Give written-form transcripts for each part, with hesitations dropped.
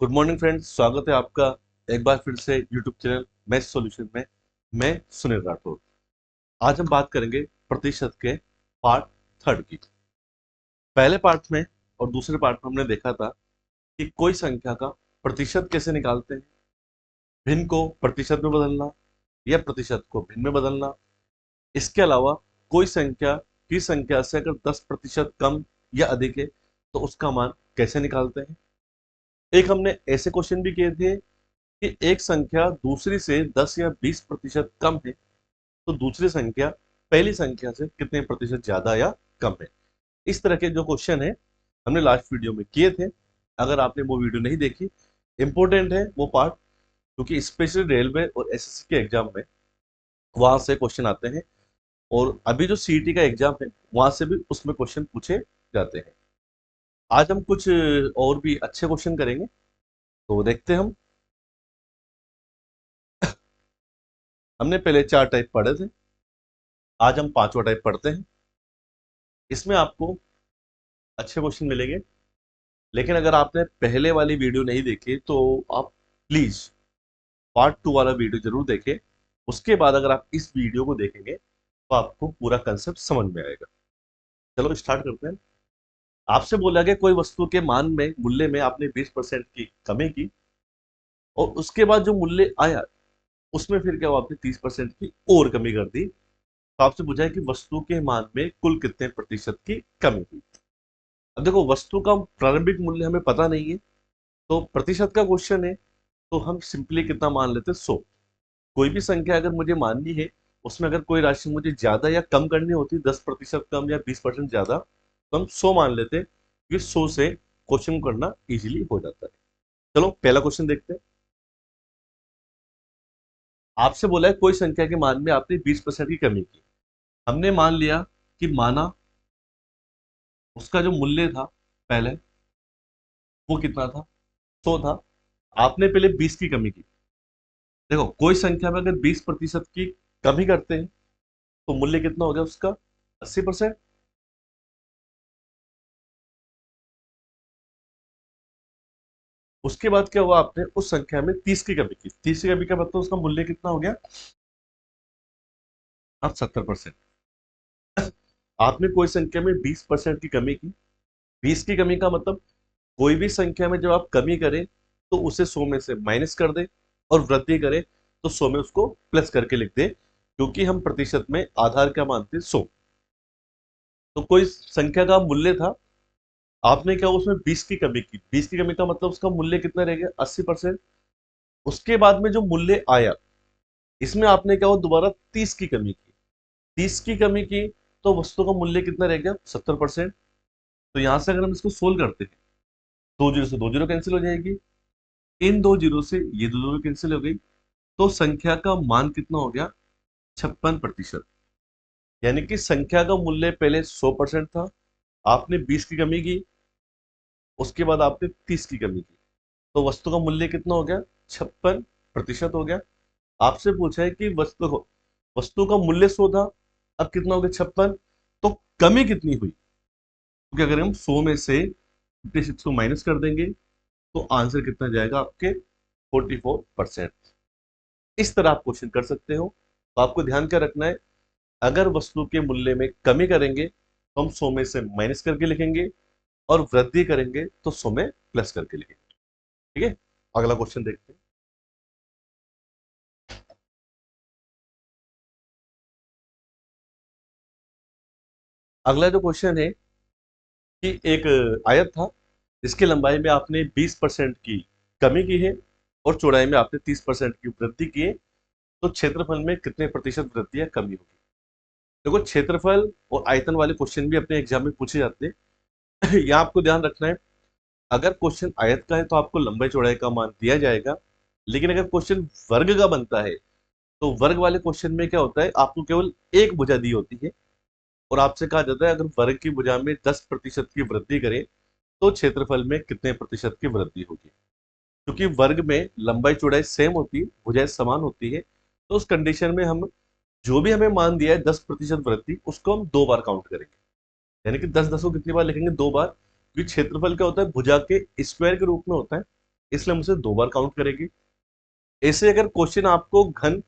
Good morning friends, स्वागत है आपका एक बार फिर से यूट्यूब चैनल मैथ सॉल्यूशन में। मैं सुनील राठौर। आज हम बात करेंगे प्रतिशत के पार्ट थर्ड की। पहले पार्ट में और दूसरे पार्ट में हमने देखा था कि कोई संख्या का प्रतिशत कैसे निकालते हैं, भिन्न को प्रतिशत में बदलना या प्रतिशत को भिन्न में बदलना। इसके अलावा कोई संख्या की संख्या से अगर 10% कम या अधिक है तो उसका मान कैसे निकालते हैं। एक हमने ऐसे क्वेश्चन भी किए थे कि एक संख्या दूसरी से 10 या 20% कम है तो दूसरी संख्या पहली संख्या से कितने प्रतिशत ज्यादा या कम है। इस तरह के जो क्वेश्चन है हमने लास्ट वीडियो में किए थे। अगर आपने वो वीडियो नहीं देखी, इंपॉर्टेंट है वो पार्ट, क्योंकि स्पेशली रेलवे और एसएससी के एग्जाम में वहां से क्वेश्चन आते हैं और अभी जो सीईटी का एग्जाम है वहां से भी उसमें क्वेश्चन पूछे जाते हैं। आज हम कुछ और भी अच्छे क्वेश्चन करेंगे, तो देखते हैं हम। हमने पहले 4 टाइप पढ़े थे, आज हम 5वां टाइप पढ़ते हैं। इसमें आपको अच्छे क्वेश्चन मिलेंगे, लेकिन अगर आपने पहले वाली वीडियो नहीं देखी तो आप प्लीज पार्ट 2 वाला वीडियो जरूर देखें। उसके बाद अगर आप इस वीडियो को देखेंगे तो आपको पूरा कंसेप्ट समझ में आएगा। चलो स्टार्ट करते हैं। आपसे बोला गया कोई वस्तु के मान में मूल्य में आपने 20% की कमी की और उसके बाद जो मूल्य आया उसमें फिर क्या हुआ, आपने 30% की और कमी कर दी। तो आपसे पूछा है कि वस्तु के मान में कुल कितने प्रतिशत की कमी हुई। अब देखो, वस्तु का प्रारंभिक मूल्य हमें पता नहीं है, तो प्रतिशत का क्वेश्चन है तो हम सिंपली कितना मान लेते हैं, 100। कोई भी संख्या अगर मुझे माननी है, उसमें अगर कोई राशि मुझे ज्यादा या कम करनी होती, 10% कम या 20% ज्यादा, तो हम 100 मान लेते, क्योंकि 100 से क्वेश्चन करना इजीली हो जाता है। चलो पहला क्वेश्चन देखते हैं। आपसे बोला है कोई संख्या के मान में आपने 20% की कमी की। हमने मान लिया कि माना उसका जो मूल्य था पहले वो कितना था, 100 था। आपने पहले 20 की कमी की। देखो, कोई संख्या में अगर 20% की कमी करते हैं तो मूल्य कितना हो गया उसका, 80%। उसके बाद क्या हुआ, आपने उस संख्या में 30 की कमी की। 30 की कमी का मतलब उसका मूल्य कितना हो गया, अब 70%। आपने कोई संख्या में 20% की कमी की। 20 की कमी का मतलब कोई भी संख्या में जब आप कमी करें तो उसे 100 में से माइनस कर दे, और वृद्धि करें तो 100 में उसको प्लस करके लिख दे, क्योंकि हम प्रतिशत में आधार क्या मानते हैं, 100। तो कोई संख्या का मूल्य था, आपने क्या उसमें 20 की कमी की। 20 की कमी का मतलब उसका मूल्य कितना रह गया, 80%। उसके बाद में जो मूल्य आया, इसमें आपने क्या हुआ, दोबारा 30 की कमी की। 30 की कमी की तो वस्तु का मूल्य कितना रह गया, 70%। तो यहां से अगर हम इसको सोल्व करते हैं, 2 जीरो से 2 जीरो कैंसिल हो जाएगी, इन 2 जीरो से ये 2 जीरो कैंसिल हो गई, तो संख्या का मान कितना हो गया, 56%। यानी कि संख्या का मूल्य पहले 100% था, आपने 20 की कमी की, उसके बाद आपने 30 की कमी की, तो वस्तु का मूल्य कितना हो गया, 56% हो गया। आपसे पूछा है कि वस्तु का मूल्य 100 था, अब कितना हो गया, 56। तो कमी कितनी हुई, क्योंकि अगर हम 100 में से 56 को माइनस कर देंगे तो आंसर कितना जाएगा आपके, 44%। इस तरह आप क्वेश्चन कर सकते हो। तो आपको ध्यान क्या रखना है, अगर वस्तु के मूल्य में कमी करेंगे तो हम 100 में से माइनस करके लिखेंगे, और वृद्धि करेंगे तो 100 में प्लस करके लिखेंगे। ठीक है, अगला क्वेश्चन देखते हैं। अगला जो क्वेश्चन है कि एक आयत था जिसकी लंबाई में आपने 20% की कमी की है और चौड़ाई में आपने 30% की वृद्धि की है, तो क्षेत्रफल में कितने प्रतिशत वृद्धि या कमी होगी। देखो, क्षेत्रफल और आयतन वाले क्वेश्चन भी अपने एग्जाम में पूछे जाते हैं। यहाँ आपको ध्यान रखना है, अगर क्वेश्चन आयत का है तो आपको लंबाई चौड़ाई का मान दिया जाएगा, लेकिन अगर क्वेश्चन वर्ग का बनता है तो वर्ग वाले क्वेश्चन में क्या होता है, आपको केवल एक भुजा दी होती है और आपसे कहा जाता है अगर वर्ग की भुजा में 10% की वृद्धि करें तो क्षेत्रफल में कितने प्रतिशत की वृद्धि होगी। क्योंकि वर्ग में लंबाई चौड़ाई सेम होती है, भुजाएं समान होती है, तो उस कंडीशन में हम जो भी हमें मान दिया है 10% वृद्धि, उसको हम 2 बार काउंट करेंगे। यानी कि 10 10 को कितनी बार लिखेंगे, 2 बार। क्योंकि क्षेत्रफल क्या होता है, भुजा के स्क्वायर के रूप में होता है। इसलिए हम उसे 2 बार काउंट करेंगे। ऐसे अगर क्वेश्चन आपको घन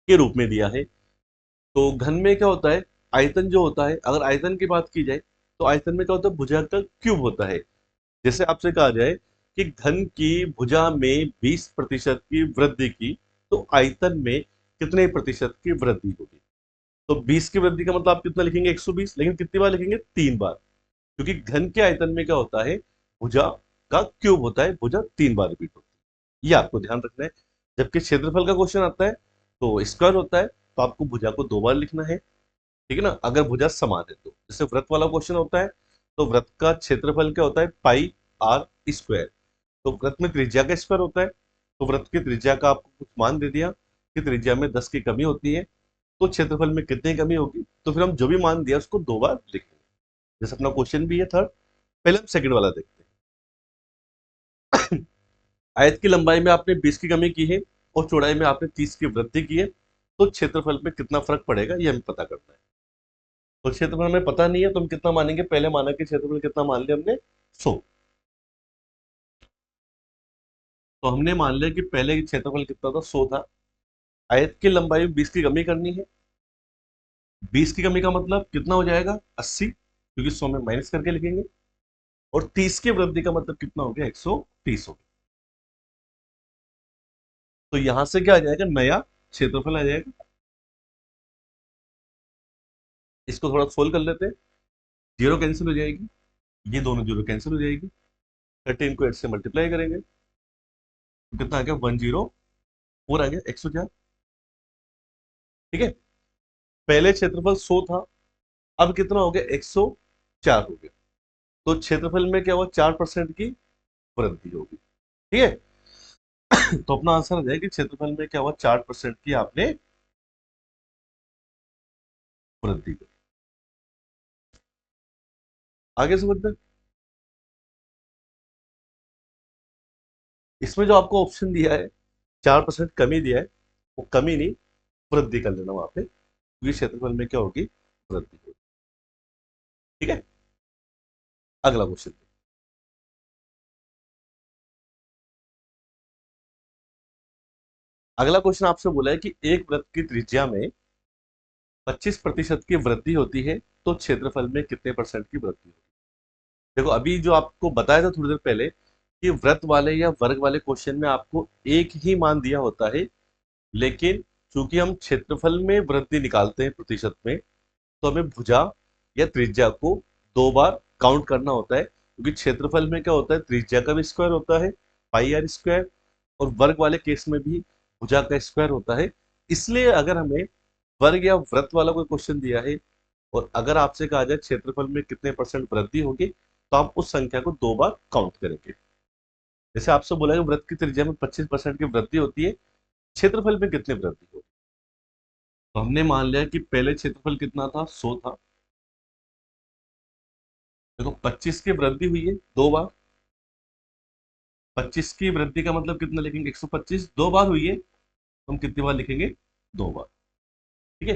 के रूप में दिया है, तो घन में क्या होता है, आयतन जो होता है, अगर आयतन की बात की जाए तो आयतन में क्या होता है, भुजा का क्यूब होता है। जैसे आपसे कहा जाए कि घन की भुजा में 20% की वृद्धि की, तो आयतन में कितने प्रतिशत की वृद्धि होगी। तो 20 की वृद्धि का मतलब आप कितना लिखेंगे, 120, लेकिन कितनी बार लिखेंगे, 3 बार, क्योंकि घन के आयतन में क्या होता है, भुजा का क्यूब होता है, भुजा 3 बार रिपीट होती है, ये आपको ध्यान रखना है। जबकि क्षेत्रफल का क्वेश्चन आता है तो स्क्वायर होता है, तो आपको भुजा को 2 बार लिखना है, ठीक है ना, अगर भुजा समान है तो। जैसे व्रत वाला क्वेश्चन होता है, तो व्रत का क्षेत्रफल क्या होता है, पाई आर स्क्वायर। तो व्रत में त्रिज्या का स्क्वायर होता है, तो व्रत की त्रिज्या का आपको कुछ मान दे दिया कि त्रिज्या में 10 की कमी होती है, तो क्षेत्रफल में कितनी कमी होगी, तो फिर हम जो भी मान दिया उसको 2 बार लिखेंगे। जैसे अपना क्वेश्चन भी है थर्ड, पहले हम सेकंड वाला देखते हैं। आयत की लंबाई में आपने 20 की कमी की है और चौड़ाई में आपने 30 की वृद्धि की है, तो क्षेत्रफल में कितना फर्क पड़ेगा ये हमें पता करना है। तो क्षेत्रफल हमें पता नहीं है, तो हम कितना मानेंगे, पहले माना कि क्षेत्रफल कितना मान लिया हमने, 100। तो हमने मान लिया कि पहले क्षेत्रफल कितना था, 100 था। आयत की लंबाई में 20 की कमी करनी है, 20 की कमी का मतलब कितना हो जाएगा, 80, क्योंकि 100 में माइनस करके लिखेंगे। और 30 की वृद्धि का मतलब कितना हो गया, 130 हो गया। तो यहां से क्या आ जाएगा, नया क्षेत्रफल आ जाएगा। इसको थोड़ा सोल्व कर लेते हैं। जीरो कैंसिल हो जाएगी, ये दोनों जीरो कैंसिल हो जाएगी, 13 को 8 से मल्टीप्लाई करेंगे तो कितना आ गया, 104 आ गया, 104। ठीक है, पहले क्षेत्रफल 100 था, अब कितना हो गया, 104 हो गया। तो क्षेत्रफल में क्या हुआ, 4% की वृद्धि होगी। ठीक है, तो अपना आंसर आ जाएगा कि क्षेत्रफल में क्या हुआ, 4% की आपने वृद्धि की। आगे समझना, इसमें जो आपको ऑप्शन दिया है, 4% कमी दिया है, वो कमी नहीं, वृद्धि कर लेना वहां पे, क्योंकि क्षेत्रफल में क्या होगी, वृद्धि होगी। ठीक है, अगला क्वेश्चन। अगला क्वेश्चन आपसे बोला है कि एक वृत्त की त्रिज्या में 25% की वृद्धि होती है, तो क्षेत्रफल में कितने परसेंट की वृद्धि होगी। देखो, अभी जो आपको बताया था थोड़ी देर पहले कि वृत्त वाले या वर्ग वाले क्वेश्चन में आपको एक ही मान दिया होता है, लेकिन चूंकि हम क्षेत्रफल में वृद्धि निकालते हैं प्रतिशत में, तो हमें भुजा या त्रिज्या को 2 बार काउंट करना होता है, क्योंकि क्षेत्रफल में क्या होता है, त्रिज्या का भी स्क्वायर होता है, पाई आर स्क्वायर, और वर्ग वाले केस में भी भुजा का स्क्वायर होता है। इसलिए अगर हमें वर्ग या वृत्त वाला कोई क्वेश्चन दिया है और अगर आपसे कहा जाए क्षेत्रफल में कितने परसेंट वृद्धि होगी, तो आप उस संख्या को 2 बार काउंट करेंगे। जैसे आपसे बोला कि वृत्त की त्रिज्या में 25% की वृद्धि होती है, क्षेत्रफल में कितनी वृद्धि होगी। तो हमने मान लिया कि पहले क्षेत्रफल कितना था, 100 था। देखो, 25 की वृद्धि हुई है 2 बार, 25 की वृद्धि का मतलब कितना लिखेंगे, 125, 2 बार हुई है, तो हम कितनी बार लिखेंगे, 2 बार। ठीक है,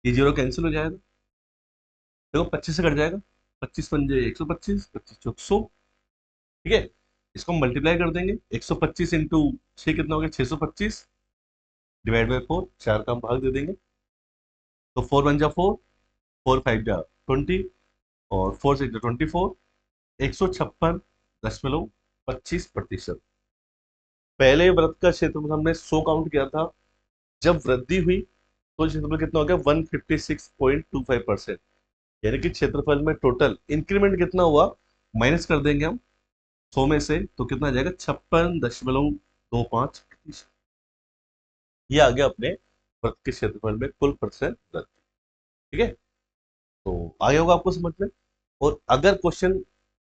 ये जीरो कैंसिल हो जाएगा, देखो 25 से कट जाएगा, 25 पंजे 125, 25 चौक 100। ठीक है, इसको हम मल्टीप्लाई कर देंगे, 125 इंटू 6 कितना हो गया, 625, डिवाइड बाई 4, 4 का हम भाग दे देंगे, तो 4 1 जा 4, 4 5 जा 20, और 4 6 जा 24, 156.25%। पहले व्रत का क्षेत्रफल हमने 100 काउंट किया था, जब वृद्धि हुई तो क्षेत्रफल कितना हो गया, 156.25%। यानी कि क्षेत्रफल में टोटल इंक्रीमेंट कितना हुआ, माइनस कर देंगे हम 100 में से, तो कितना आ जाएगा, 56.25%। ये आ गया अपने व्रत के क्षेत्रफल में कुल परसेंट वृद्धि। ठीक है, तो आगे होगा आपको समझ में। और अगर क्वेश्चन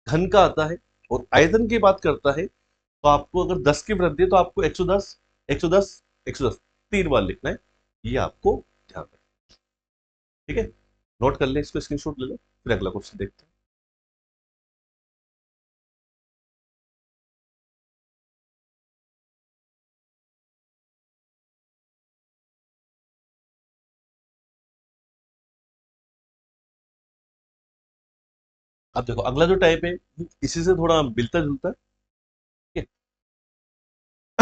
घन का आता है और आयतन की बात करता है, तो आपको अगर 10 की वृद्धि है तो आपको 110, 110, 110 3 बार लिखना है, ये आपको ध्यान रखना। ठीक है, नोट कर ले, इसको स्क्रीनशॉट ले लो, फिर अगला क्वेश्चन देखते हैं। अब देखो, अगला जो टाइप है वो इसी से थोड़ा मिलता जुलता है। ठीक है,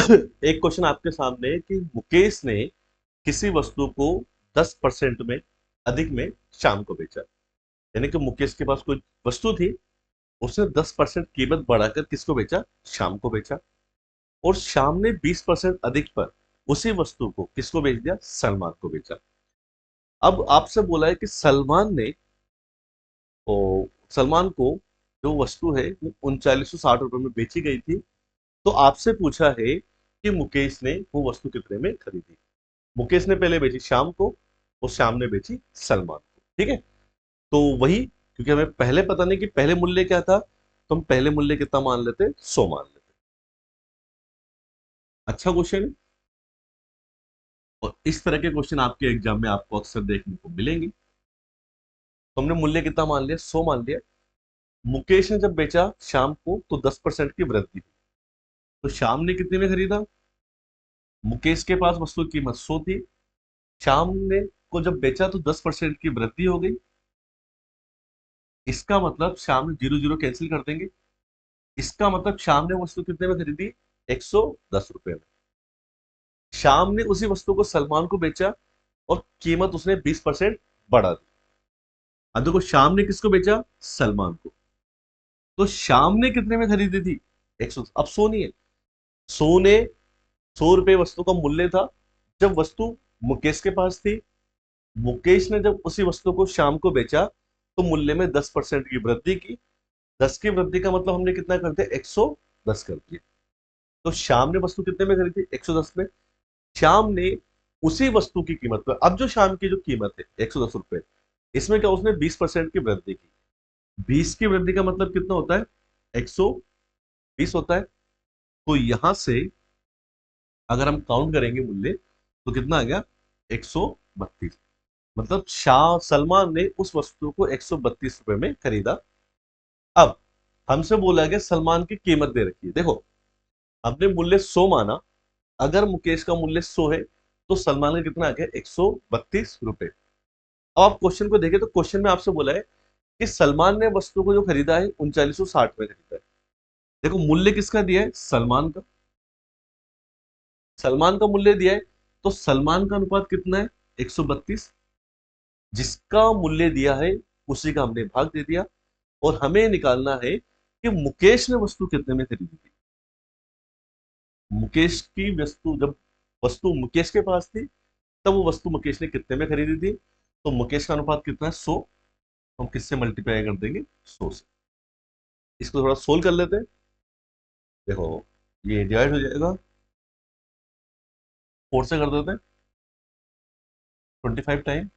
एक क्वेश्चन आपके सामने है कि मुकेश ने किसी वस्तु को 10% में अधिक में शाम को बेचा। यानी कि मुकेश के पास कोई वस्तु थी, उसने 10% कीमत बढ़ाकर किसको बेचा? शाम को बेचा। और शाम ने 20% अधिक पर उसी वस्तु को किसको बेच दिया? सलमान को बेचा। अब आपसे बोला है कि सलमान को जो वस्तु है वो 3960 रुपए में बेची गई थी। तो आपसे पूछा है कि मुकेश ने वो वस्तु कितने में खरीदी। मुकेश ने पहले बेची शाम को और शाम ने बेची सलमान को। ठीक है, तो वही, क्योंकि हमें पहले पता नहीं कि पहले मूल्य क्या था, तो हम पहले मूल्य कितना मान लेते? 100 मान लेते। अच्छा क्वेश्चन है। और इस तरह के क्वेश्चन आपके एग्जाम में आपको अक्सर देखने को मिलेंगे। तो हमने मूल्य कितना मान लिया? 100 मान लिया। मुकेश ने जब बेचा शाम को तो 10% की वृद्धि हुई। तो शाम ने कितने में खरीदा? मुकेश के पास वस्तु की कीमत 100 थी, शाम ने को जब बेचा तो 10% की वृद्धि हो गई। इसका मतलब शाम ने जीरो जीरो कैंसिल कर देंगे। इसका मतलब शाम ने वस्तु कितने में खरीदी? 110 रुपए में। शाम ने उसी वस्तु को सलमान को बेचा और कीमत उसने 20% बढ़ा दी। अब देखो, शाम ने किसको बेचा? सलमान को। तो शाम ने कितने में खरीदी थी? 100। अब सो नहीं है, सो ने 100 रुपए वस्तु का मूल्य था जब वस्तु मुकेश के पास थी। मुकेश ने जब उसी वस्तु को शाम को बेचा तो मूल्य में 10% की वृद्धि की। 10 की वृद्धि का मतलब हमने कितना कर दिया? 110 कर दिया। तो शाम ने वस्तु कितने में खरीदी? 110 में। शाम ने उसी वस्तु की कीमत पर, अब जो शाम की जो कीमत है 110 रुपए, इसमें क्या उसने 20% की वृद्धि की। 20 की वृद्धि का मतलब कितना होता है? 120 होता है। तो यहां से अगर हम काउंट करेंगे मूल्य तो कितना आ गया? 132। मतलब शाह सलमान ने उस वस्तु को 132 रुपए में खरीदा। अब हमसे बोला गया सलमान की कीमत दे रखी है। देखो, हमने मूल्य 100 माना। अगर मुकेश का मूल्य 100 है तो सलमान का कितना आ गया? 132 रुपए। अब आप क्वेश्चन को देखें तो क्वेश्चन में आपसे बोला है कि सलमान ने वस्तु को जो खरीदा है 3960 में खरीदा है। देखो, मूल्य किसका दिया है? सलमान का। सलमान का मूल्य दिया है, तो सलमान का अनुपात कितना है? 132। जिसका मूल्य दिया है उसी का हमने भाग दे दिया। और हमें निकालना है कि मुकेश ने वस्तु कितने में खरीदी थी। मुकेश की वस्तु, जब वस्तु मुकेश के पास थी तब वो वस्तु मुकेश ने कितने में खरीदी थी। तो मुकेश का अनुपात कितना है? 100। हम किससे मल्टीप्लाई कर देंगे? 100 से। इसको थोड़ा सोल्व कर लेते हैं। देखो, ये डिवाइड हो जाएगा, 4 से कर देते हैं। 25 टाइम,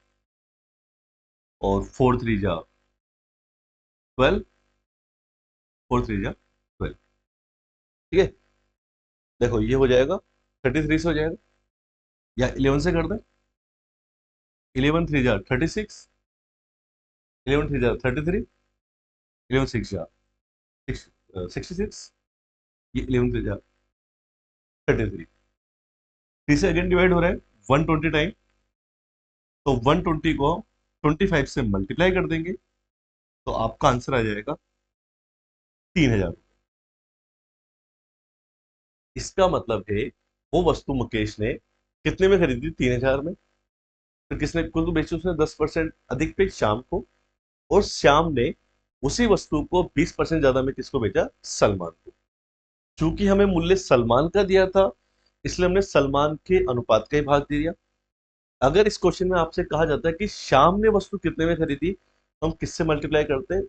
और 4 3 जा 12, 4 3 जा 12। ठीक है, देखो ये हो जाएगा 33 से हो जाएगा, या 11 से कर दें। 11 3 जा 36, 11 3 जा 33, 11 6 जा 66, ये 11 3 जा 33। 3 से अगेन डिवाइड हो रहा है 120 टाइम। तो 120 को 25 से मल्टीप्लाई कर देंगे तो आपका आंसर आ जाएगा 3000। इसका मतलब है वो वस्तु मुकेश ने कितने में खरीदी? 3000 में। फिर किसने कुल बेची? उसने 10% अधिक पे शाम को। और श्याम ने उसी वस्तु को 20% ज्यादा में किसको बेचा? सलमान को। चूंकि हमें मूल्य सलमान का दिया था, इसलिए हमने सलमान के अनुपात का ही भाग दे दिया। अगर इस क्वेश्चन में आपसे कहा जाता है कि श्याम ने वस्तु कितने में खरीदी, तो हम किससे मल्टीप्लाई करते हैं?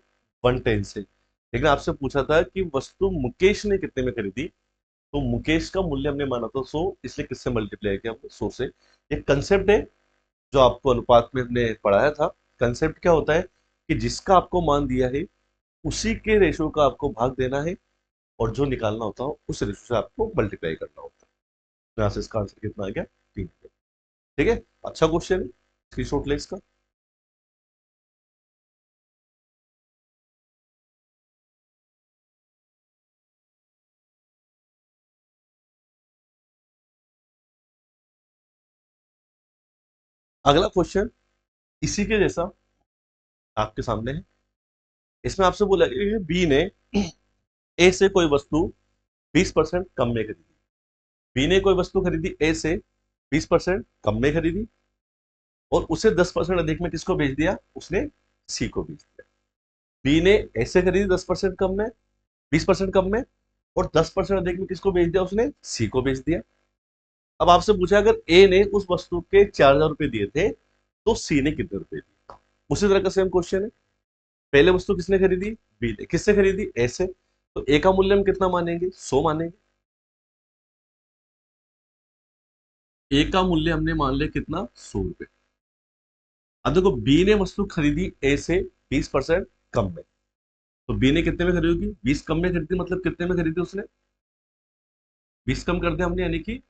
110 से। लेकिन आपसे पूछा था कि वस्तु मुकेश ने कितने में खरीदी, तो मुकेश का मूल्य हमने माना था 100, इसलिए किससे मल्टीप्लाई किया हमने? 100 से। एक कंसेप्ट है जो आपको अनुपात में हमने पढ़ाया था। कंसेप्ट क्या होता है कि जिसका आपको मान दिया है उसी के रेशो का आपको भाग देना है, और जो निकालना होता है उस रेशो से आपको मल्टीप्लाई करना होता है। तो यहाँ से इसका आंसर कितना आ गया? 3। ठीक है, अच्छा क्वेश्चन है, स्क्रीनशॉट ले इसका। अगला क्वेश्चन इसी के जैसा आपके सामने है। इसमें आपसे बोला गया कि बी ने ए से कोई वस्तु 20% कम में खरीदी। बी ने कोई वस्तु खरीदी ए से 20% कम में खरीदी, और उसे 10% अधिक में किसको बेच दिया, उसने सी को बेच दिया। बी ने ए से खरीदी 10% कम में, 20% कम में, और 10% अधिक में किसको बेच दिया, उसने सी को बेच दिया। अब आपसे पूछा अगर ए ने उस वस्तु के 4,000 रुपए दिए थे तो सी ने कितने रुपए दिए। उसी तरह का सेम क्वेश्चन है। पहले वस्तु किसने खरीदी, बी ने। किससे खरीदी, ए से। तो ए का मूल्य हम कितना मानेंगे, 100 मानेंगे। ए का मूल्य हमने मान लिया कितना, 100 रुपए। अब देखो बी ने वस्तु खरीदी ए से 20% कम में, तो बी ने कितने में खरीदी, 20 कम में खरीदी, मतलब कितने में खरीदी उसने, 20 कम कर दिया हमने, यानी कि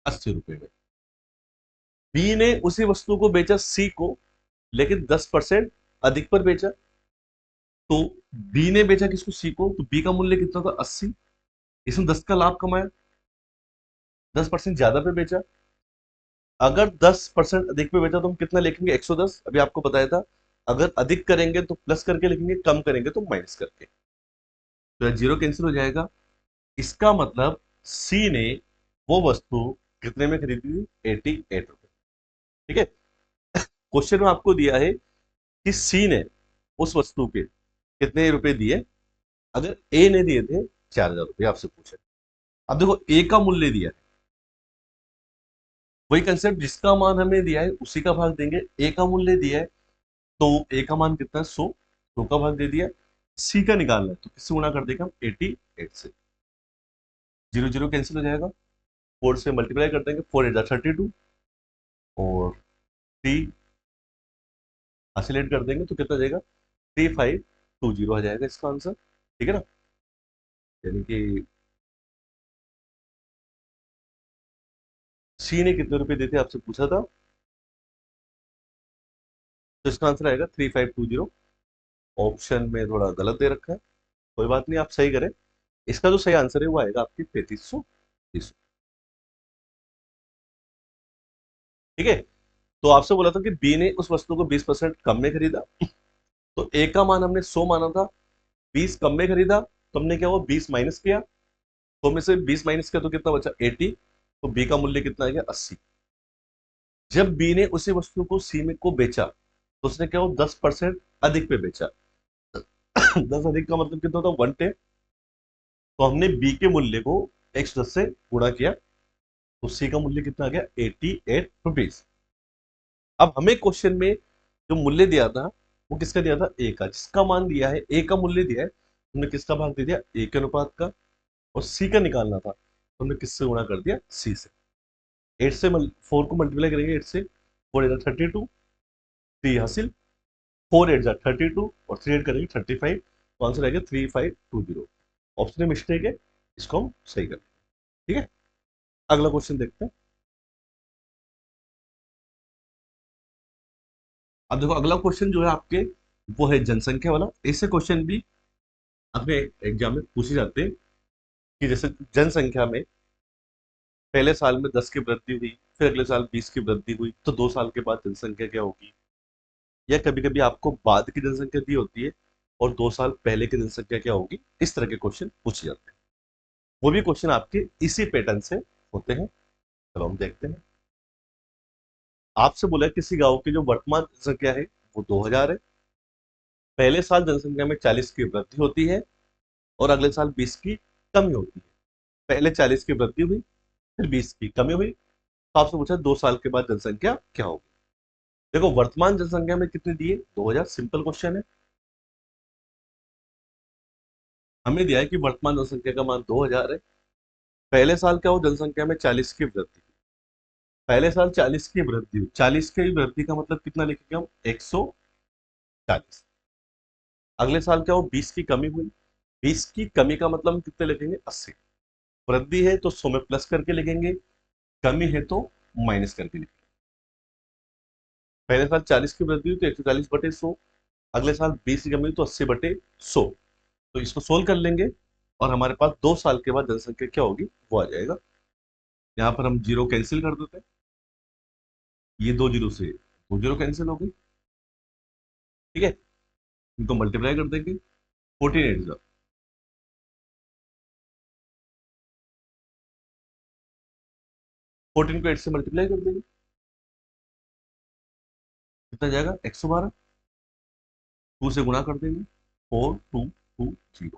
80 रुपए में। बी ने उसी वस्तु को बेचा सी को, लेकिन 10% अधिक पर बेचा। तो बी ने बेचा किसको, सी को, तो बी का मूल्य कितना था, 80। इसमें 10 का लाभ कमाया, 10% ज्यादा पे बेचा। अगर 10% अधिक पे बेचा तो हम कितना लिखेंगे, 110। अभी आपको बताया था, अगर अधिक करेंगे तो प्लस करके लिखेंगे, कम करेंगे तो माइनस करके। तो जीरो कैंसिल हो जाएगा। इसका मतलब सी ने वो वस्तु कितने में खरीदी थी, 88 रुपए। ठीक है। क्वेश्चन में आपको दिया है कि सी ने उस वस्तु के कितने रुपए दिए। अगर ए ने दिए थे 4,000 रुपए, आपसे पूछे। अब देखो ए का मूल्य दिया है, वही कंसेप्ट, जिसका मान हमें दिया है उसी का भाग देंगे। ए का मूल्य दिया है, तो ए का मान कितना है, 100 का भाग दे दिया। सी का निकालना है तो किससे गुणा कर देगा हम, 88 से। जीरो जीरो कैंसिल हो जाएगा, 4 से मल्टीप्लाई कर देंगे, 4 8 32, और 3 हासिलेट कर देंगे तो कितना जाएगा, 3520 आ जाएगा इसका आंसर। ठीक है ना। यानी कि सी ने कितने रुपए देते आपसे पूछा था, तो इसका आंसर आएगा 3520। ऑप्शन में थोड़ा गलत दे रखा है, कोई बात नहीं, आप सही करें। इसका जो सही आंसर है वो आएगा आपकी 3330। ठीक है। तो आपसे बोला था कि बी ने उस वस्तु को 20% कम में खरीदा, तो ए का मान हमने 100 माना था, 20 कम में खरीदा, तो हमने क्या हुआ, 20 माइनस किया, तो में से 20 माइनस किया तो कितना बचा, 80। तो बी का मूल्य कितना आ गया, 80। जब बी ने उसी वस्तु को सी में को बेचा, तो उसने क्या हुआ, 10% अधिक पे बेचा। 10 अधिक का मतलब कितना होता, 110। तो हमने बी के मूल्य को 110 से गुणा किया, तो सी का मूल्य कितना आ गया, 88 रुपीज। अब हमें क्वेश्चन में जो मूल्य दिया था वो किसका दिया था, ए का। जिसका मान दिया है, ए का मूल्य दिया है, हमने किसका भाग दे दिया, ए के अनुपात का। और सी का निकालना था तो हमने किससे गुणा कर दिया, सी से। 8 से 4 को मल्टीप्लाई करेंगे, 8 से, 4 8 32, 3 हासिल, 4 8 32, और 3 8 करेंगे 35, तो आंसर आएगा 3520। ऑप्शन में मिस्टेक है, इसको हम सही करें। ठीक है। अगला क्वेश्चन देखते हैं। अब देखो अगला क्वेश्चन जो है आपके, वो है जनसंख्या वाला। ऐसे क्वेश्चन भी अपने एग्जाम में पूछे जाते हैं कि जैसे जनसंख्या में पहले साल में 10 की वृद्धि हुई, फिर अगले साल 20 की वृद्धि हुई, तो 2 साल के बाद जनसंख्या क्या होगी। या कभी कभी आपको बाद की जनसंख्या दी होती है और 2 साल पहले की जनसंख्या क्या होगी, इस तरह के क्वेश्चन पूछे जाते हैं। वो भी क्वेश्चन आपके इसी पैटर्न से होते हैं। चलो हम देखते हैं। आपसे बोला है किसी गांव की जो वर्तमान जनसंख्या है वो 2000 है। पहले साल जनसंख्या में 40 की वृद्धि होती है और अगले साल 20 की कमी होती है। पहले 40 की वृद्धि हुई, फिर 20 की कमी हुई, तो आपसे पूछा 2 साल के बाद जनसंख्या क्या होगी। देखो वर्तमान जनसंख्या में कितनी दी है, 2000। सिंपल क्वेश्चन है। हमें दिया है कि वर्तमान जनसंख्या का मान 2000 है। पहले साल क्या हो, जनसंख्या में 40 की वृद्धि। पहले साल 40 की वृद्धि हुई, 40 की वृद्धि का मतलब कितना लिखेंगे हम, 140। अगले साल क्या हो, 20 की कमी हुई, 20 की कमी का मतलब हम कितने लिखेंगे, 80। वृद्धि है तो 100 में प्लस करके लिखेंगे, कमी है तो माइनस करके लिखेंगे। पहले साल 40 की वृद्धि हुई तो 140/100, अगले साल 20 की कमी हुई तो 80/100। तो इसको सोल्व कर लेंगे और हमारे पास 2 साल के बाद जनसंख्या क्या होगी वो आ जाएगा। यहाँ पर हम जीरो कैंसिल कर देते हैं, ये 2 जीरो से 2 जीरो कैंसिल हो गई। ठीक है। इनको मल्टीप्लाई कर देंगे, 14 8 14 को 8 से मल्टीप्लाई कर देंगे, कितना जाएगा 112, 2 से गुणा कर देंगे, 4220।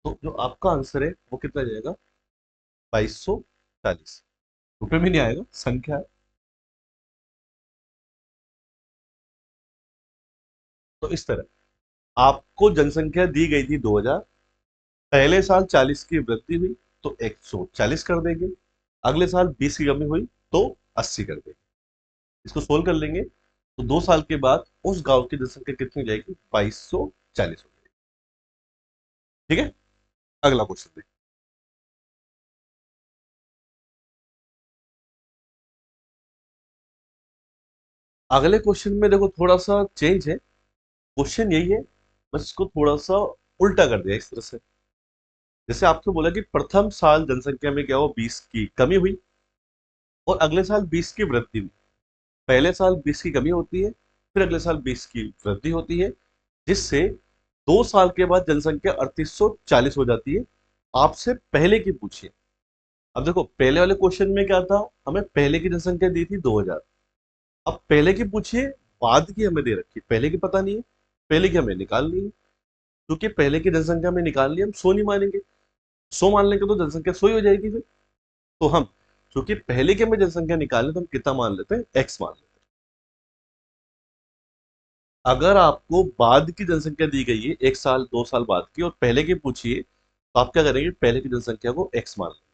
तो जो आपका आंसर है वो कितना जाएगा 2240। रुपए में नहीं आएगा, संख्या है। तो इस तरह आपको जनसंख्या दी गई थी 2000, पहले साल 40 की वृद्धि हुई तो 140 कर देंगे, अगले साल 20 की कमी हुई तो 80 कर देंगे। इसको सोल्व कर लेंगे तो 2 साल के बाद उस गांव की जनसंख्या कितनी हो जाएगी 2240 हो जाएगी। ठीक है, अगला क्वेश्चन देखिए। अगले क्वेश्चन में देखो थोड़ा सा चेंज है, क्वेश्चन यही है, बस इसको थोड़ा सा उल्टा कर दिया इस तरह से। जैसे आपने बोला कि प्रथम साल जनसंख्या में क्या हुआ 20 की कमी हुई और अगले साल 20 की वृद्धि हुई। पहले साल 20 की कमी होती है, फिर अगले साल 20 की वृद्धि होती है, जिससे 2 साल के बाद जनसंख्या 3840 हो जाती है। आपसे पहले की पूछिए। अब देखो पहले वाले क्वेश्चन में क्या था, हमें पहले की जनसंख्या दी थी 2000। अब पहले की पूछिए, बाद की हमें दे रखी, पहले की पता नहीं है, पहले की हमें निकालनी है। क्योंकि पहले की जनसंख्या में निकालनी है, हम 100 नहीं मानेंगे, 100 मान लेंगे तो जनसंख्या 100 ही हो जाएगी फिर। तो हम क्योंकि पहले की हमें जनसंख्या निकालनी तो हम कितना मान लेते हैं, एक्स मान लेते हैं। अगर आपको बाद की जनसंख्या दी गई है 1 साल 2 साल बाद की और पहले की पूछिए, तो आप क्या करेंगे, पहले की जनसंख्या को एक्स मान लेंगे।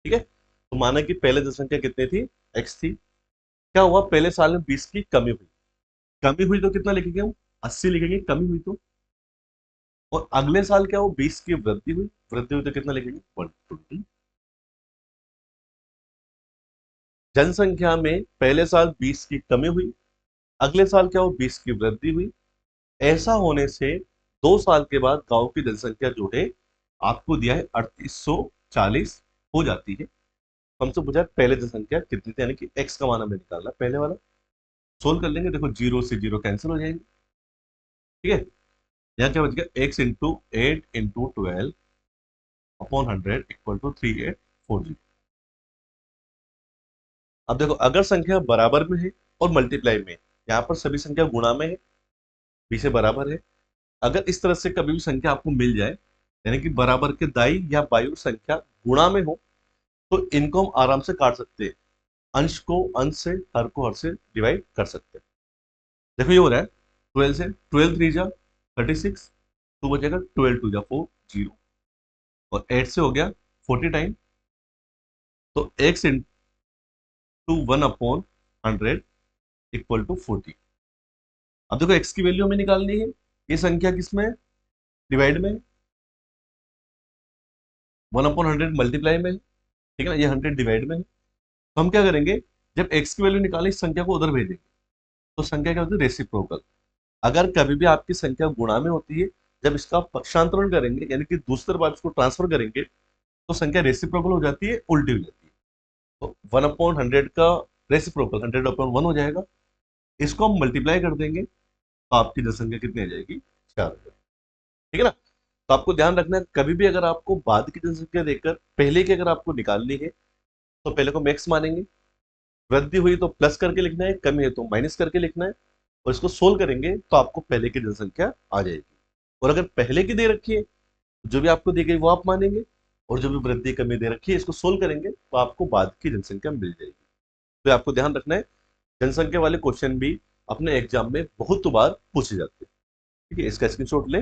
ठीक है, तो माना कि पहले जनसंख्या कितनी थी, एक्स थी। क्या हुआ, पहले साल में 20 की कमी हुई, कमी हुई तो कितना लिखेंगे हम, 80 लिखेंगे, कमी हुई तो। और अगले साल क्या हो 20 की वृद्धि हुई, वृद्धि हुई तो कितना लिखेंगे 120। जनसंख्या में पहले साल 20 की कमी हुई, अगले साल क्या हो 20 की वृद्धि हुई। ऐसा होने से 2 साल के बाद गांव की जनसंख्या जो है आपको दिया है 3840 हो जाती है। हमसे पूछा है पहले जनसंख्या कितनी थी, यानी कि एक्स का मान हमें निकालना है पहले वाला। सोल्व कर लेंगे, देखो जीरो से जीरो कैंसिल हो जाएंगे। ठीक है, यहाँ क्या बच गया, x into 8 into 12 upon 100 equal to 3840। अब देखो अगर संख्या बराबर में है और मल्टीप्लाई में है, यहाँ पर सभी संख्या गुणा में है, बी से बराबर है। अगर इस तरह से कभी भी संख्या आपको मिल जाए, यानी कि बराबर के दाई या बायु संख्या गुणा में हो, तो इनको हम आराम से काट सकते हैं, अंश को अंश से, हर को हर से डिवाइड कर सकते हैं। देखो ये हो रहा है 12 से, 12 3 जा 36, तो बचेगा 12 2 जा 4 0, और 8 से हो गया 40 टाइम, तो एक्स इंटू 1/100 इक्वल टू 40। अब देखो एक्स की वैल्यू हमें निकालनी है, ये संख्या किसमें है, डिवाइड में, 1/100 मल्टीप्लाई में, ठीक है ना, ये 100 डिवाइड में है। तो हम क्या करेंगे, जब एक्स की वैल्यू निकालें इस संख्या को उधर भेजेंगे, तो संख्या क्या होती है रेसिप्रोकल। अगर कभी भी आपकी संख्या गुणा में होती है, जब इसका पक्षांतरण करेंगे यानी कि दूसरी बार इसको ट्रांसफर करेंगे, तो संख्या रेसिप्रोकल हो जाती है, उल्टी हो जाती है। तो 1/100 का रेसिप्रोकल 100/1 हो जाएगा, इसको हम मल्टीप्लाई कर देंगे तो आपकी जनसंख्या कितनी आ जाएगी 4000। ठीक है ना। तो आपको ध्यान रखना है, कभी भी अगर आपको बाद की जनसंख्या देकर पहले की अगर आपको निकालनी है, तो पहले को मैक्स मानेंगे, वृद्धि हुई तो प्लस करके लिखना है, कमी है तो माइनस करके लिखना है, और इसको सोल्व करेंगे तो आपको पहले की जनसंख्या आ जाएगी। और अगर पहले की दे रखी है, जो भी आपको दी गई वो आप मानेंगे, और जो भी वृद्धि कमी दे रखी है इसको सोल्व करेंगे तो आपको बाद की जनसंख्या मिल जाएगी। तो आपको ध्यान रखना है, जनसंख्या वाले क्वेश्चन भी अपने एग्जाम में बहुत बार पूछे जाते हैं। ठीक है, इसका स्क्रीनशॉट ले।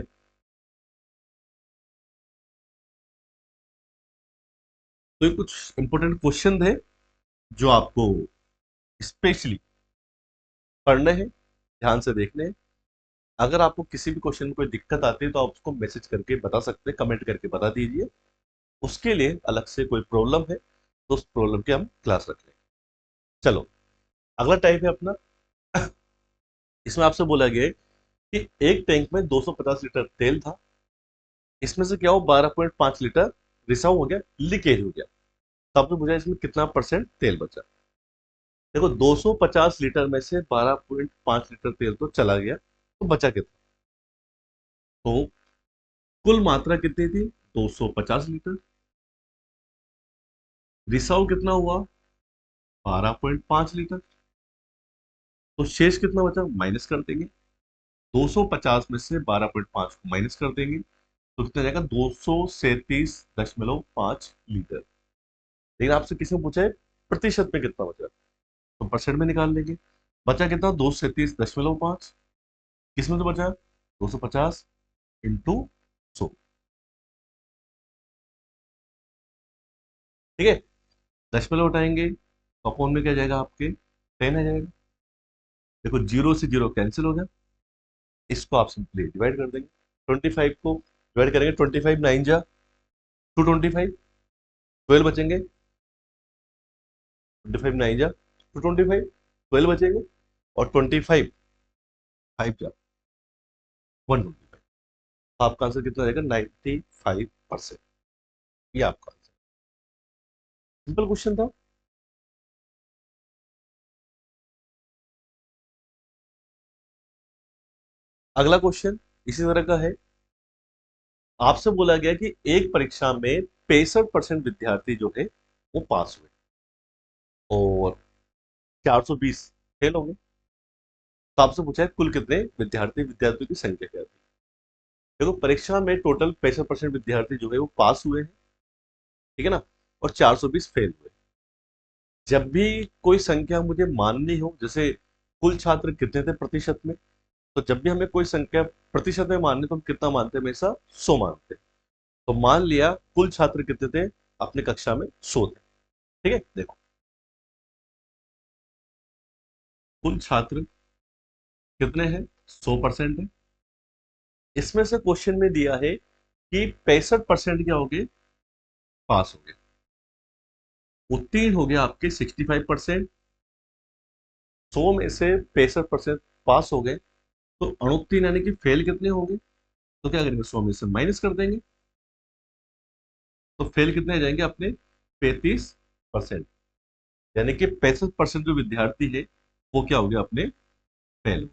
तो ये कुछ इंपॉर्टेंट क्वेश्चन है जो आपको स्पेशली पढ़ने हैं, ध्यान से देखने हैं। अगर आपको किसी भी क्वेश्चन में कोई दिक्कत आती है तो आप उसको मैसेज करके बता सकते हैं, कमेंट करके बता दीजिए। उसके लिए अलग से कोई प्रॉब्लम है तो उस प्रॉब्लम की हम क्लास रख लेंगे। चलो, अगला टाइप है अपना। इसमें आपसे बोला गया है कि एक टैंक में 250 लीटर तेल था, इसमें से क्या हो 12.5 लीटर रिसाव हो गया, लीकेज हो गया। तो आपने पूछा इसमें कितना परसेंट तेल बचा। देखो 250 लीटर में से 12.5 लीटर तेल तो चला गया, तो बचा कितना, तो कुल मात्रा कितनी थी 250 लीटर, रिसाव कितना हुआ 12.5 लीटर। तो शेष कितना बचा, माइनस कर देंगे। 250 में से 12.5 को माइनस कर देंगे तो कितना जाएगा, 237.5 लीटर। लेकिन आपसे किसी ने पूछा है प्रतिशत में कितना बचा, तो परसेंट में निकाल लेंगे। बचा कितना, 237.5। किसमें तो बचा 250 इंटू 100। ठीक है, दशमलव उठाएंगे तो अपॉन में क्या जाएगा आपके, 10 आ जाएगा। देखो जीरो से जीरो कैंसिल हो गया, इसको आप सिंपली डिवाइड कर देंगे। 25 को डिवाइड करेंगे, 25 9 जा 225, 12 बचेंगे। 25 9 जा 225, 12 बचेंगे। और 25 5 जा 125। आपका आंसर कितना रहेगा, 95%। ये आपका आंसर, सिंपल क्वेश्चन था। अगला क्वेश्चन इसी तरह का है। आपसे बोला गया कि एक परीक्षा में 65% विद्यार्थी जो है वो पास हुए और 420 फेल हो गए। तो आपसे पूछा है कुल कितने विद्यार्थियों की संख्या क्या थी। देखो परीक्षा में टोटल 65% विद्यार्थी जो है वो पास हुए हैं, ठीक है ना, और 420 फेल हुए। जब भी कोई संख्या मुझे माननी हो, जैसे कुल छात्र कितने थे प्रतिशत में, तो जब भी हमें कोई संख्या प्रतिशत में माननी तो हम कितना मानते हैं, हमेशा 100 मानते हैं। तो मान लिया कुल छात्र कितने थे अपनी कक्षा में, 100 थे। ठीक है, देखो कुल छात्र कितने हैं, 100% है। इसमें से क्वेश्चन में दिया है कि 65% क्या हो गए, पास हो गए। उत्तीर्ण हो गया आपके 65%। 100 में से 65% पास हो गए, तो अनुत्तीर्ण यानी कि फेल कितने होंगे, तो क्या करेंगे, 100 में से माइनस कर देंगे। तो फेल कितने आ जाएंगे अपने, 35%। यानी कि 65% जो विद्यार्थी है वो क्या हो गया अपने, फेल।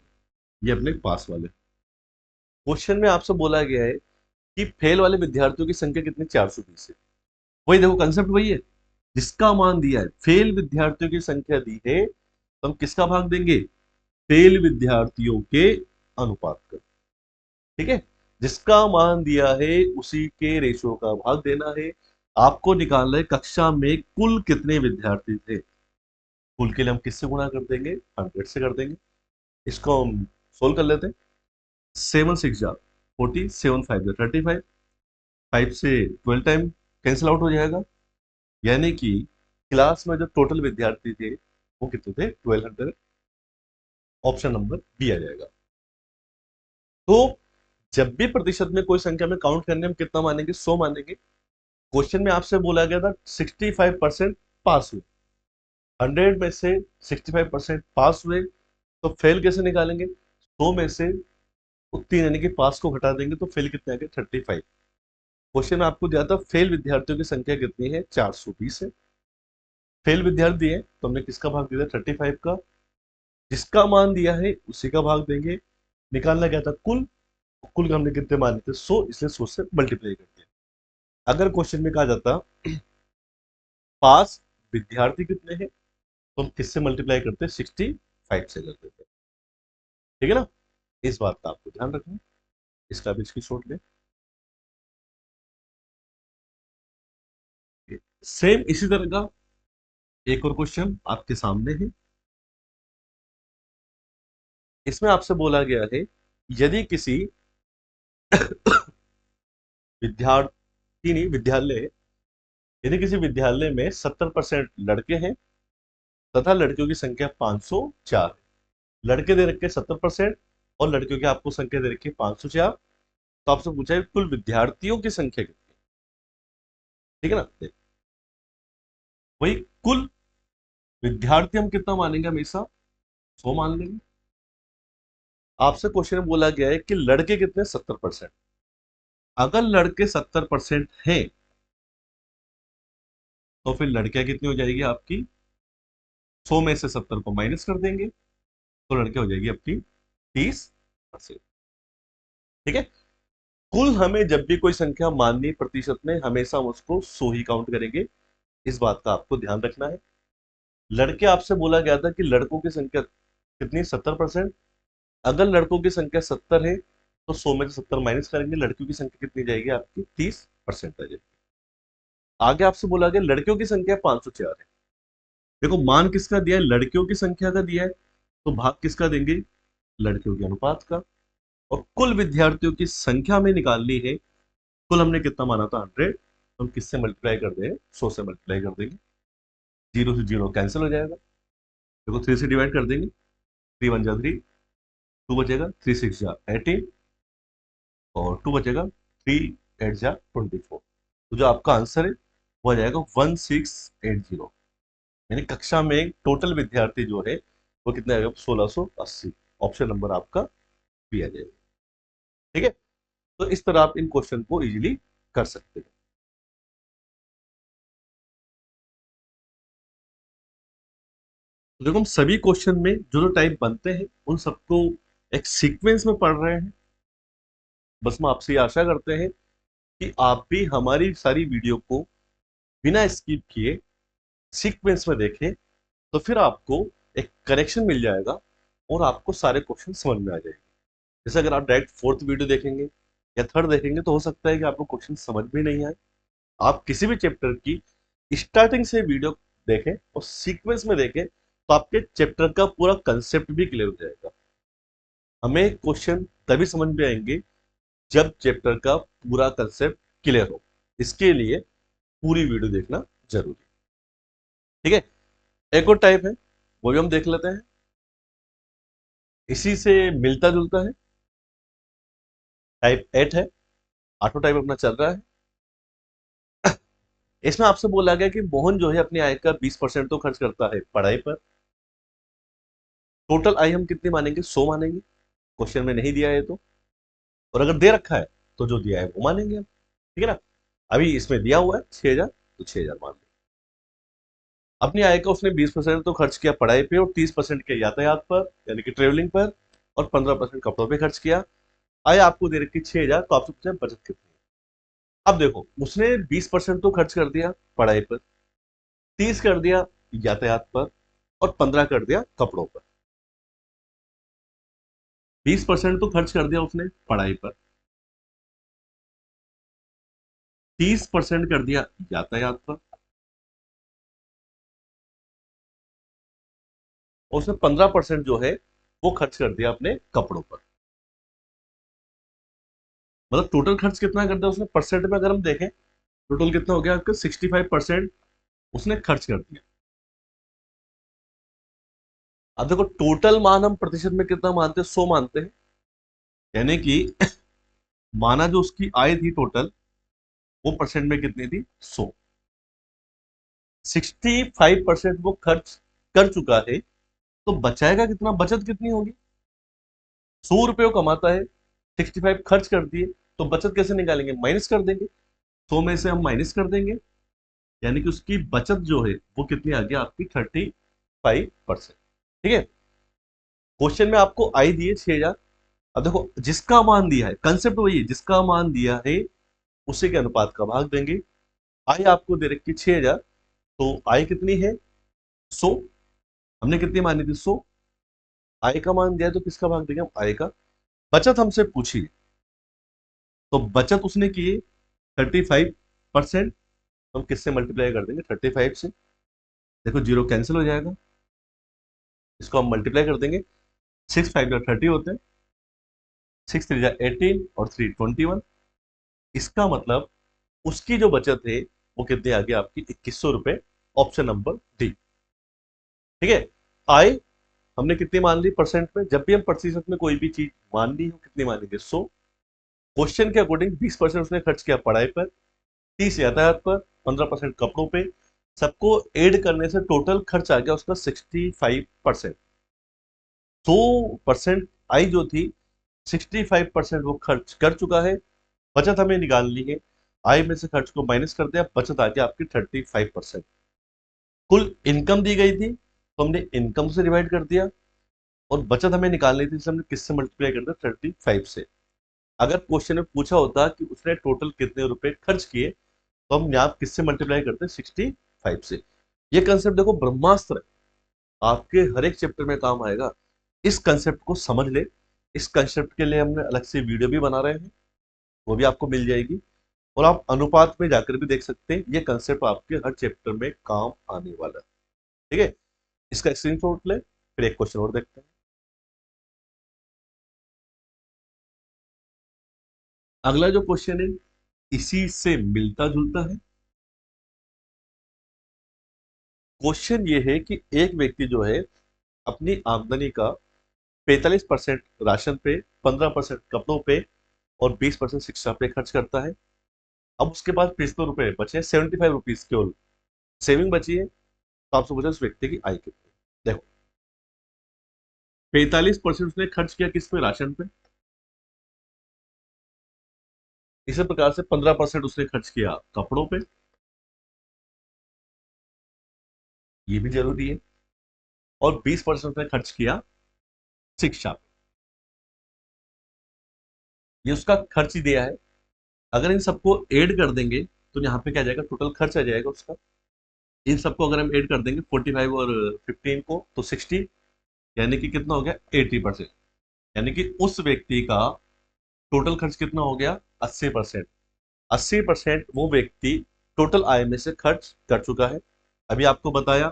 ये अपने पास वाले। क्वेश्चन में आपसे बोला गया है कि फेल वाले विद्यार्थियों की संख्या कितनी, 420 है। वही देखो कंसेप्ट वही है, जिसका मान दिया है, फेल विद्यार्थियों की संख्या दी है तो हम किसका भाग देंगे, फेल विद्यार्थियों के अनुपात का। ठीक है, जिसका मान दिया है उसी के रेशो का भाग देना है। आपको निकालना है कक्षा में कुल कितने विद्यार्थी थे। कुल के लिए हम किससे गुणा कर देंगे, 100 से कर देंगे। इसको हम सोल्व कर लेते हैं। 7 6 जा 40, 7 5 जा 35, 5 से 12 टाइम कैंसिल आउट हो जाएगा। यानी कि क्लास में जो टोटल विद्यार्थी थे वो कितने थे, 1200। ऑप्शन नंबर बी आ जाएगा। तो जब भी प्रतिशत में कोई संख्या में काउंट करने में कितना मानेंगे, 100 मानेंगे। क्वेश्चन में आपसे बोला गया था 65% पास हुए, 100 में से 65% पास हुए, तो फेल कैसे निकालेंगे, 100 में से उत्तीर्ण यानी कि पास को घटा देंगे तो फेल कितने आ गए, 35। क्वेश्चन में आपको दिया था फेल विद्यार्थियों की संख्या कितनी है, 420 है। फेल विद्यार्थी है तो हमने किसका भाग दिया, 35 का। जिसका मान दिया है उसी का भाग देंगे। निकालना क्या था, कुल। कुल का हमने कितने माने थे, 100, इसलिए 100 से मल्टीप्लाई कर दिया। अगर क्वेश्चन में कहा जाता पास विद्यार्थी कितने हैं, तो हम किससे मल्टीप्लाई करते हैं, 65 से कर देते हैं। ठीक है ना, इस बात का आपको ध्यान रखना है। इसका भी इसकी शॉर्ट ले। सेम इसी तरह का एक और क्वेश्चन आपके सामने है। इसमें आपसे बोला गया है यदि किसी विद्यार्थी नहीं विद्यालय यदि किसी विद्यालय में 70% लड़के हैं तथा लड़कियों की संख्या 504 है। लड़के दे रखे 70% और लड़कियों की आपको संख्या दे रखी है 504। तो आपसे पूछा है कुल विद्यार्थियों की संख्या कितनी है। ठीक है ना, वही कुल विद्यार्थी हम कितना मानेंगे, हमेशा 100 मान लेंगे। आपसे क्वेश्चन में बोला गया है कि लड़के कितने, 70%। अगर लड़के 70% हैं तो फिर लड़कियां कितनी हो जाएगी आपकी, 100 में से 70 को माइनस कर देंगे तो लड़कियां हो जाएगी आपकी 30%। ठीक है, कुल हमें जब भी कोई संख्या माननी प्रतिशत में, हमेशा हम उसको 100 ही काउंट करेंगे। इस बात का आपको ध्यान रखना है। लड़के आपसे बोला गया था कि लड़कों की संख्या कितनी, 70%। अगर लड़कों की संख्या 70 है तो 100 में से 70 माइनस करेंगे, लड़कियों की संख्या कितनी जाएगी आपकी, 30% आ जाएगी। आगे आपसे बोला गया लड़कियों की संख्या 504 है। देखो मान किसका दिया है, लड़कियों की संख्या का दिया है, तो भाग किसका देंगे, लड़कियों के अनुपात का। और कुल विद्यार्थियों की संख्या में निकालनी है, कुल हमने कितना माना था 100, तो हम किससे मल्टीप्लाई कर देंगे, 100 से मल्टीप्लाई कर देंगे। जीरो से जीरो कैंसिल हो जाएगा, देखो 3 से डिवाइड कर देंगे, 3 1 जा 3, 2 बचेगा, 3 6 जा 18, और 2 बचेगा, 3 8 जा 24। तो जो आपका आंसर है वो आ जाएगा 1680। यानी कक्षा में टोटल विद्यार्थी जो है वो कितने आएगा, 1680। ऑप्शन नंबर आपका बी आ जाएगा। ठीक है, तो इस तरह आप इन क्वेश्चन को इजीली कर सकते हैं। तो देखो हम सभी क्वेश्चन में जो जो टाइप बनते हैं उन सबको एक सीक्वेंस में पढ़ रहे हैं। बस हम आपसे ये आशा करते हैं कि आप भी हमारी सारी वीडियो को बिना स्किप किए सीक्वेंस में देखें, तो फिर आपको एक करेक्शन मिल जाएगा और आपको सारे क्वेश्चन समझ में आ जाएंगे। जैसे अगर आप डायरेक्ट फोर्थ वीडियो देखेंगे या थर्ड देखेंगे तो हो सकता है कि आपको क्वेश्चन समझ में नहीं आए। आप किसी भी चैप्टर की स्टार्टिंग से वीडियो देखें और सीक्वेंस में देखें तो आपके चैप्टर का पूरा कंसेप्ट भी क्लियर हो जाएगा। हमें क्वेश्चन तभी समझ में आएंगे जब चैप्टर का पूरा कंसेप्ट क्लियर हो। इसके लिए पूरी वीडियो देखना जरूरी है। ठीक है, एक और टाइप है वो भी हम देख लेते हैं, इसी से मिलता जुलता है, टाइप 8 है। ऑटो टाइप अपना चल रहा है। इसमें आपसे बोला गया कि मोहन जो है अपनी आय का 20% तो खर्च करता है पढ़ाई पर। टोटल आय हम कितनी मानेंगे, 100 मानेंगे, क्वेश्चन में नहीं दिया है तो। और अगर दे रखा है तो जो दिया है वो मानेंगे हम। ठीक है ना, अभी इसमें दिया हुआ है 6000, तो 6000 मान लेंगे। अपनी आय का उसने 20% तो खर्च किया पढ़ाई पे और 30% के यातायात पर यानी कि ट्रेवलिंग पर, और 15% कपड़ों पे खर्च किया। आय आपको दे रखी 6000, तो आपसे पूछा बचत कितनी है। अब देखो उसने 20% तो खर्च कर दिया पढ़ाई पर, 30 कर दिया यातायात पर, और 15 कर दिया कपड़ों पर। 20% तो खर्च कर दिया उसने पढ़ाई पर, 30% कर दिया यातायात पर, और उसने 15% जो है वो खर्च कर दिया अपने कपड़ों पर। मतलब टोटल खर्च कितना कर दिया उसने, परसेंट में अगर हम देखें टोटल कितना हो गया आपका, 65% उसने खर्च कर दिया। अब देखो टोटल मान हम प्रतिशत में कितना मानते हैं, 100 मानते हैं। यानी कि माना जो उसकी आय थी टोटल वो परसेंट में कितनी थी, 100। 65% वो खर्च कर चुका है, तो बचाएगा कितना, बचत कितनी होगी। 100 रुपये कमाता है, 65 खर्च कर दिए, तो बचत कैसे निकालेंगे, माइनस कर देंगे। 100 में से हम माइनस कर देंगे, यानी कि उसकी बचत जो है वो कितनी आ गई आपकी, 35%। ठीक है, क्वेश्चन में आपको आई दिए 6000। अब देखो जिसका मान दिया है, कंसेप्ट वही है, जिसका मान दिया है उसी के अनुपात का भाग देंगे। आई आपको दे रखी 6000, तो आई कितनी है, 100। हमने कितनी मानी थी, 100। आई का मान दिया है तो किसका भाग देंगे हम, आई का। बचत हमसे पूछी, तो बचत उसने की 35%, हम किससे मल्टीप्लाई कर देंगे, 35 से। देखो जीरो कैंसिल हो जाएगा, इसको हम मल्टीप्लाई कर देंगे, 6 5 जा 30 होते हैं, 6 3 जा 18, और 3 21। इसका मतलब उसकी जो बचत है वो कितनी आ गई आपकी, 2100 रुपए। Option number D. ठीक है, आय हमने कितनी मान ली परसेंट में, जब भी हम प्रतिशत में कोई भी चीज मान ली हो कितनी मानेंगे, 100। क्वेश्चन के अकॉर्डिंग 20% उसने खर्च किया पढ़ाई पर, 30 यातायात पर, 15% कपड़ों पे। सबको ऐड करने से टोटल खर्च आ गया उसका 65%। 100% आई जो थी, 65% वो खर्च कर चुका है। बचत हमें निकालनी है, आय में से खर्च को माइनस कर दिया, बचत आ गया आपकी 35%। कुल इनकम दी गई थी तो हमने इनकम से डिवाइड कर दिया, और बचत हमें निकालनी थी इसलिए हमने किससे मल्टीप्लाई कर दिया, 35 से। अगर क्वेश्चन में पूछा होता कि उसने टोटल कितने रुपए खर्च किए, तो हम यहाँ किससे मल्टीप्लाई करते हैं, 65 से। ये कंसेप्ट देखो ब्रह्मास्त्र है। आपके हर एक चैप्टर में काम आएगा। इस कंसेप्ट को समझ ले। इस कंसेप्ट के लिए हमने अलग से वीडियो भी बना रहे हैं, वो भी आपको मिल जाएगी। और आप अनुपात में जाकर भी देख सकते हैं, ये कंसेप्ट आपके हर चैप्टर में काम आने वाला है। ठीक है, इसका स्क्रीनशॉट ले, फिर एक क्वेश्चन और देखते हैं। अगला जो क्वेश्चन है इसी से मिलता जुलता है। क्वेश्चन ये है कि एक व्यक्ति जो है अपनी आमदनी का 45% राशन पे, 15% कपड़ों पे और 20% शिक्षा पे खर्च करता है। अब उसके पास 75 रुपए बचे, 75 रुपीज केवल सेविंग बची है। तो आपसे पूछा उस व्यक्ति की आय कितनी। देखो, 45% उसने खर्च किया किस पे, राशन पे। इसी प्रकार से 15% उसने खर्च किया कपड़ों पे, ये भी जरूरी है। और 20% उसने खर्च किया शिक्षा पे, ये उसका खर्च ही दिया है। अगर इन सबको ऐड कर देंगे तो यहाँ पे क्या आ जाएगा, टोटल खर्च आ जाएगा उसका। इन सबको अगर हम ऐड कर देंगे 45 और 15 को तो 60, यानी कि कितना हो गया, 80%। यानी कि उस व्यक्ति का टोटल खर्च कितना हो गया, 80%। 80% वो व्यक्ति टोटल आय में से खर्च कर चुका है। अभी आपको बताया,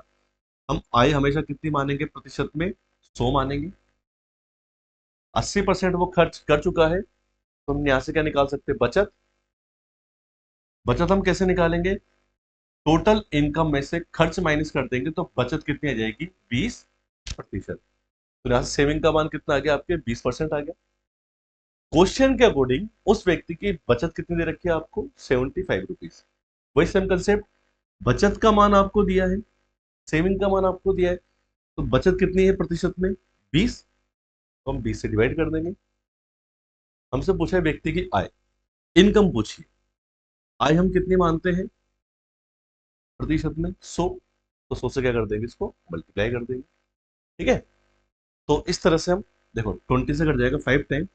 हम आय हमेशा कितनी मानेंगे, प्रतिशत में 100 मानेंगे। 80% वो खर्च कर चुका है, तो हम यहां से क्या निकाल सकते हैं, बचत। बचत हम कैसे निकालेंगे, टोटल इनकम में से खर्च माइनस कर देंगे तो बचत कितनी आ जाएगी, 20%। तो यहां से सेविंग का मान कितना आ गया, आपके 20% आ गया। क्वेश्चन के अकॉर्डिंग उस व्यक्ति की बचत कितनी दे रखी है आपको, 75 रुपीज। वही सेम कंसेप्ट, बचत का मान आपको दिया है, सेविंग का मान आपको दिया है, तो बचत कितनी है प्रतिशत में, 20। तो हम 20 से डिवाइड कर देंगे। हमसे पूछा है व्यक्ति की आय, इनकम पूछिए। आय हम कितनी मानते हैं प्रतिशत में, 100। तो 100 से क्या कर देंगे, इसको मल्टीप्लाई कर देंगे। ठीक है, तो इस तरह से हम देखो 20 से कट जाएगा 5 टाइम,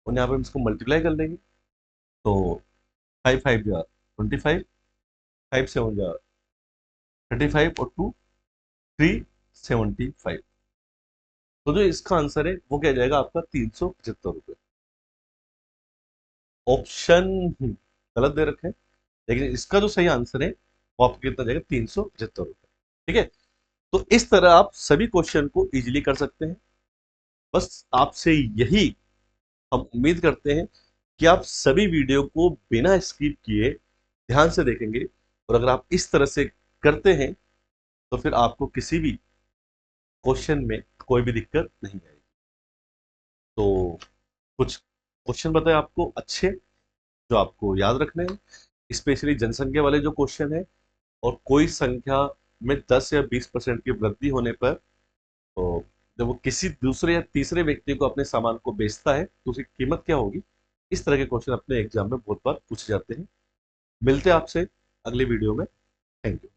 और यहाँ पर हम इसको मल्टीप्लाई कर लेंगे। तो 5 5 जा 25, 5 7 जा 35 और 2 375। तो जो इसका आंसर है वो क्या जाएगा आपका, 375 रुपये। ऑप्शन गलत दे रखे हैं, लेकिन इसका जो सही आंसर है वो आपको कितना जाएगा, 375 रुपये। ठीक है, तो इस तरह आप सभी क्वेश्चन को इजीली कर सकते हैं। बस आपसे यही हम उम्मीद करते हैं कि आप सभी वीडियो को बिना स्किप किए ध्यान से देखेंगे। और अगर आप इस तरह से करते हैं तो फिर आपको किसी भी क्वेश्चन में कोई भी दिक्कत नहीं आएगी। तो कुछ क्वेश्चन बताए आपको अच्छे, जो आपको याद रखने हैं, स्पेशली जनसंख्या वाले जो क्वेश्चन है। और कोई संख्या में 10 या 20% की वृद्धि होने पर, तो जब वो किसी दूसरे या तीसरे व्यक्ति को अपने सामान को बेचता है तो उसकी कीमत क्या होगी। इस तरह के क्वेश्चन अपने एग्जाम में बहुत बार पूछे जाते हैं। मिलते हैं आपसे अगली वीडियो में। Thank you.